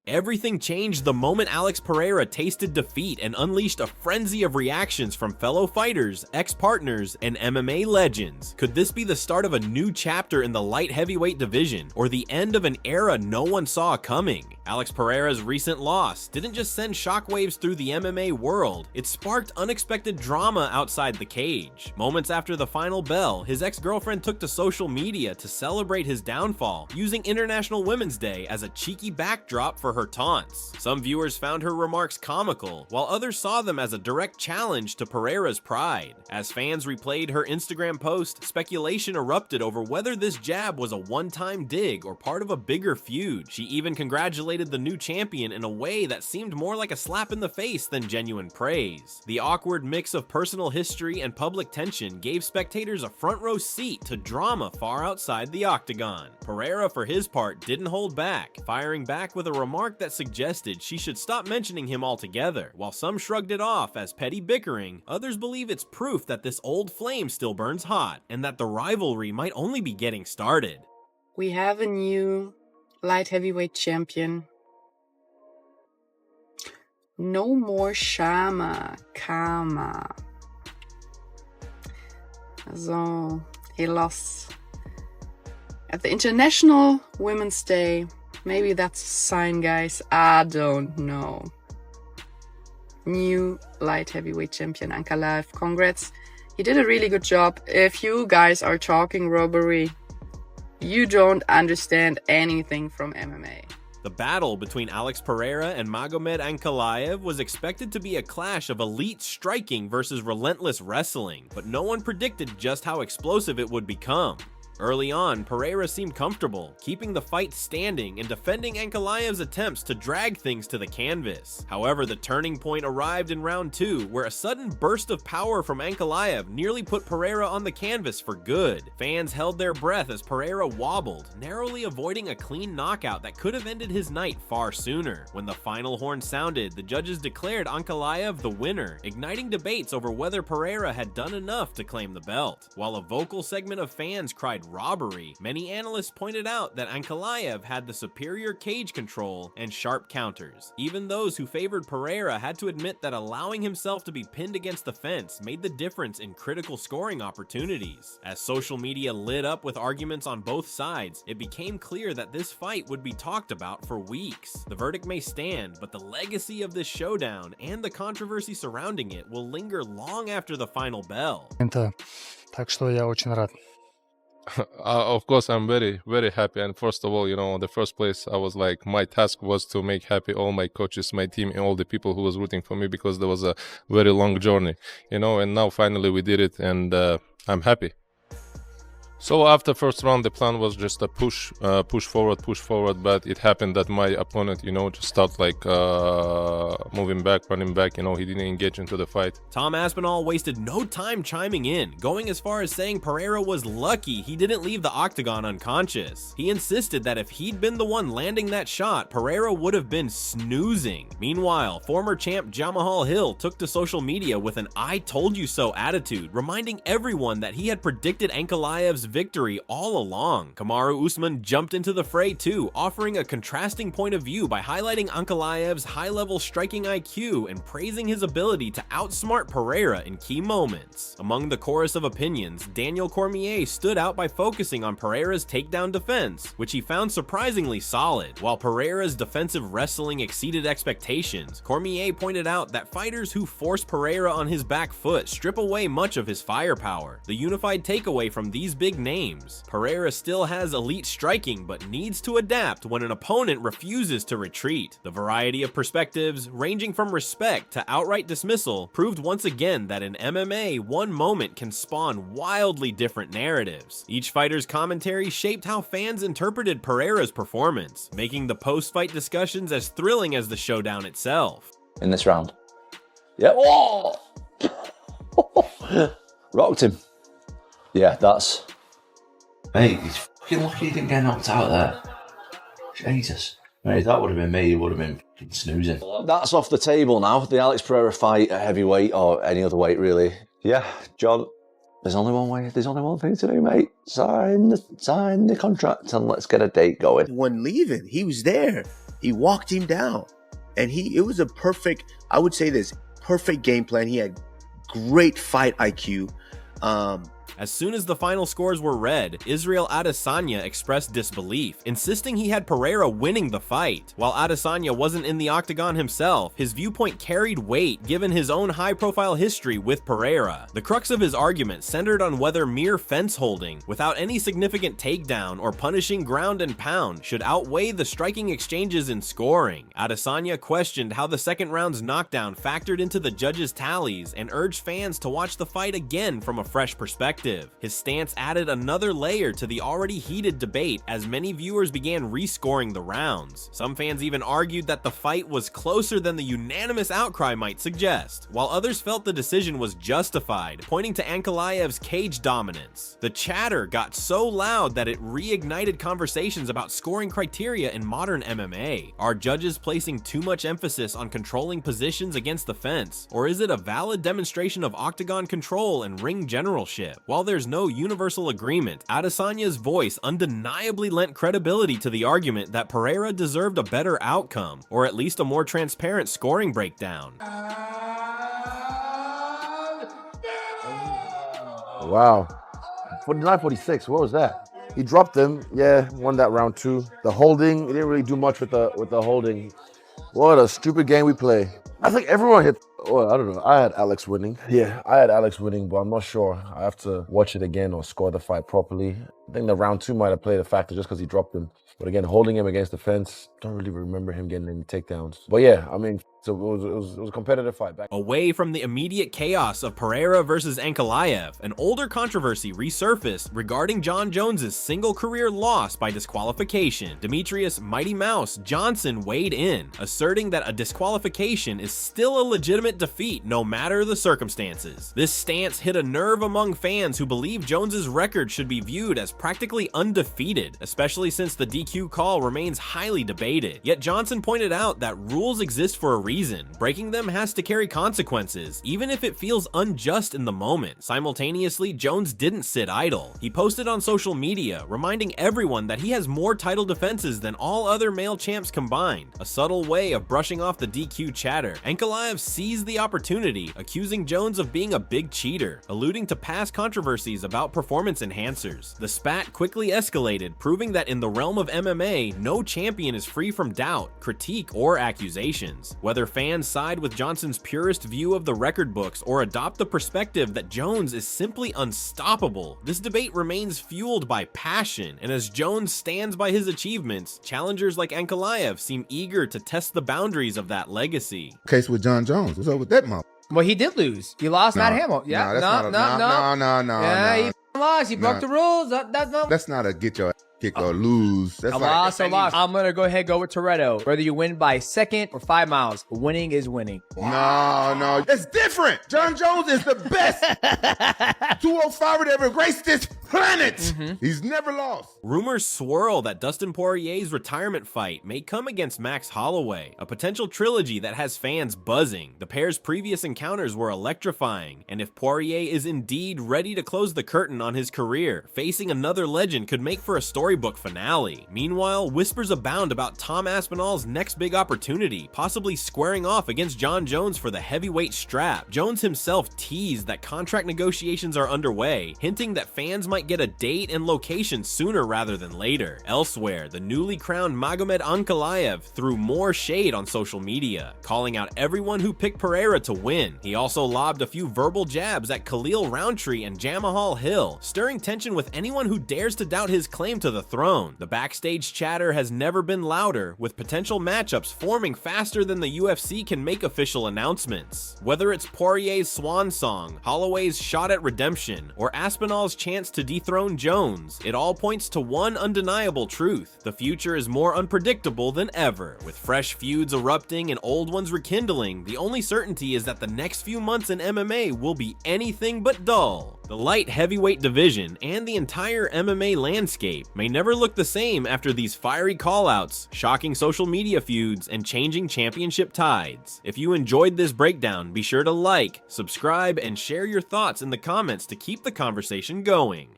Everything changed the moment Alex Pereira tasted defeat and unleashed a frenzy of reactions from fellow fighters, ex-partners, and MMA legends. Could this be the start of a new chapter in the light heavyweight division, or the end of an era no one saw coming? Alex Pereira's recent loss didn't just send shockwaves through the MMA world, it sparked unexpected drama outside the cage. Moments after the final bell, his ex-girlfriend took to social media to celebrate his downfall, using International Women's Day as a cheeky backdrop for her taunts. Some viewers found her remarks comical, while others saw them as a direct challenge to Pereira's pride. As fans replayed her Instagram post, speculation erupted over whether this jab was a one-time dig or part of a bigger feud. She even congratulated the new champion in a way that seemed more like a slap in the face than genuine praise. The awkward mix of personal history and public tension gave spectators a front row seat to drama far outside the octagon. Pereira, for his part, didn't hold back, firing back with a remark that suggested she should stop mentioning him altogether. While some shrugged it off as petty bickering, others believe it's proof that this old flame still burns hot, and that the rivalry might only be getting started. We have a new light heavyweight champion. No more Karma. So, he lost at the International Women's Day. Maybe that's a sign, guys. I don't know. New light heavyweight champion Ankalaev. Congrats. He did a really good job. If you guys are talking robbery, you don't understand anything from MMA. The battle between Alex Pereira and Magomed Ankalaev was expected to be a clash of elite striking versus relentless wrestling, but no one predicted just how explosive it would become. Early on, Pereira seemed comfortable, keeping the fight standing and defending Ankalaev's attempts to drag things to the canvas. However, the turning point arrived in round 2, where a sudden burst of power from Ankalaev nearly put Pereira on the canvas for good. Fans held their breath as Pereira wobbled, narrowly avoiding a clean knockout that could have ended his night far sooner. When the final horn sounded, the judges declared Ankalaev the winner, igniting debates over whether Pereira had done enough to claim the belt. While a vocal segment of fans cried robbery, many analysts pointed out that Ankalaev had the superior cage control and sharp counters. Even those who favored Pereira had to admit that allowing himself to be pinned against the fence made the difference in critical scoring opportunities. As social media lit up with arguments on both sides, it became clear that this fight would be talked about for weeks. The verdict may stand, but the legacy of this showdown and the controversy surrounding it will linger long after the final bell. Так что я очень рад. Of course, I'm very, very happy. And first of all, in the first place, I was like, my task was to make happy all my coaches, my team, and all the people who was rooting for me, because there was a very long journey, and now finally we did it, and I'm happy. So after first round, the plan was just a push forward, but it happened that my opponent, just started like moving back, running back, he didn't engage into the fight. Tom Aspinall wasted no time chiming in, going as far as saying Pereira was lucky he didn't leave the octagon unconscious. He insisted that if he'd been the one landing that shot, Pereira would have been snoozing. Meanwhile, former champ Jamahal Hill took to social media with an "I told you so" attitude, reminding everyone that he had predicted Ankalaev's victory all along. Kamaru Usman jumped into the fray too, offering a contrasting point of view by highlighting Ankalaev's high-level striking IQ and praising his ability to outsmart Pereira in key moments. Among the chorus of opinions, Daniel Cormier stood out by focusing on Pereira's takedown defense, which he found surprisingly solid. While Pereira's defensive wrestling exceeded expectations, Cormier pointed out that fighters who force Pereira on his back foot strip away much of his firepower. The unified takeaway from these big names: Pereira still has elite striking, but needs to adapt when an opponent refuses to retreat. The variety of perspectives, ranging from respect to outright dismissal, proved once again that in MMA, one moment can spawn wildly different narratives. Each fighter's commentary shaped how fans interpreted Pereira's performance, making the post-fight discussions as thrilling as the showdown itself. In this round. Yeah. Oh! Rocked him. Yeah, that's... Mate, he's fucking lucky he didn't get knocked out there. Jesus. Mate, if that would have been me, he would have been snoozing. That's off the table now. The Alex Pereira fight at heavyweight, or any other weight really. Yeah, John, There's only one way. There's only one thing to do, mate. Sign the contract and let's get a date going. When leaving, he was there. He walked him down, and it was a perfect. I would say this perfect game plan. He had great fight IQ. As soon as the final scores were read, Israel Adesanya expressed disbelief, insisting he had Pereira winning the fight. While Adesanya wasn't in the octagon himself, his viewpoint carried weight given his own high-profile history with Pereira. The crux of his argument centered on whether mere fence holding, without any significant takedown or punishing ground and pound, should outweigh the striking exchanges in scoring. Adesanya questioned how the second round's knockdown factored into the judges' tallies and urged fans to watch the fight again from a fresh perspective. His stance added another layer to the already heated debate as many viewers began rescoring the rounds. Some fans even argued that the fight was closer than the unanimous outcry might suggest, while others felt the decision was justified, pointing to Ankalaev's cage dominance. The chatter got so loud that it reignited conversations about scoring criteria in modern MMA. Are judges placing too much emphasis on controlling positions against the fence, or is it a valid demonstration of octagon control and ring generalship? While there's no universal agreement, Adesanya's voice undeniably lent credibility to the argument that Pereira deserved a better outcome, or at least a more transparent scoring breakdown. Wow. 49-46, what was that? He dropped him, yeah, won that round 2. The holding, he didn't really do much with the holding. What a stupid game we play. I think everyone hit, well, I don't know. I had Alex winning. Yeah, I had Alex winning, but I'm not sure. I have to watch it again or score the fight properly. I think the round 2 might have played a factor just because he dropped him. But again, holding him against the fence, don't really remember him getting any takedowns. But yeah, I mean, so it was a competitive fight back. Away from the immediate chaos of Pereira versus Ankalaev, an older controversy resurfaced regarding Jon Jones's single career loss by disqualification. Demetrius Mighty Mouse Johnson weighed in, asserting that a disqualification is still a legitimate defeat no matter the circumstances. This stance hit a nerve among fans who believe Jones's record should be viewed as practically undefeated, especially since the DQ call remains highly debated. Yet Johnson pointed out that rules exist for a reason. Breaking them has to carry consequences, even if it feels unjust in the moment. Simultaneously, Jones didn't sit idle. He posted on social media, reminding everyone that he has more title defenses than all other male champs combined, a subtle way of brushing off the DQ chatter. Ankalaev seized the opportunity, accusing Jones of being a big cheater, alluding to past controversies about performance enhancers. The spat quickly escalated, proving that in the realm of MMA, no champion is free from doubt, critique, or accusations. Whether fans side with Johnson's purist view of the record books or adopt the perspective that Jones is simply unstoppable, this debate remains fueled by passion, and as Jones stands by his achievements, challengers like Ankalaev seem eager to test the boundaries of that legacy. Case with Jon Jones. What's up with that mother? Well, he did lose. He lost Matt Hamill. Yeah, no. Yeah, he lost. He broke the rules. That's not a get your kick or lose. That's lost. I'm going to go ahead and go with Toretto. Whether you win by second or 5 miles, winning is winning. No. It's different. Jon Jones is the best 205er to ever grace this planet. He's never lost. Rumors swirl that Dustin Poirier's retirement fight may come against Max Holloway, a potential trilogy that has fans buzzing. The pair's previous encounters were electrifying, and if Poirier is indeed ready to close the curtain on his career, facing another legend could make for a storybook finale. Meanwhile, whispers abound about Tom Aspinall's next big opportunity, possibly squaring off against Jon Jones for the heavyweight strap. Jones himself teased that contract negotiations are underway, hinting that fans might get a date and location sooner rather than later. Elsewhere, the newly crowned Magomed Ankalaev threw more shade on social media, calling out everyone who picked Pereira to win. He also lobbed a few verbal jabs at Khalil Roundtree and Jamahal Hill, stirring tension with anyone who dares to doubt his claim to the throne. The backstage chatter has never been louder, with potential matchups forming faster than the UFC can make official announcements. Whether it's Poirier's swan song, Holloway's shot at redemption, or Aspinall's chance to dethrone Jones. It all points to one undeniable truth: the future is more unpredictable than ever. With fresh feuds erupting and old ones rekindling, the only certainty is that the next few months in MMA will be anything but dull. The light heavyweight division and the entire MMA landscape may never look the same after these fiery callouts, shocking social media feuds, and changing championship tides. If you enjoyed this breakdown, be sure to like, subscribe, and share your thoughts in the comments to keep the conversation going.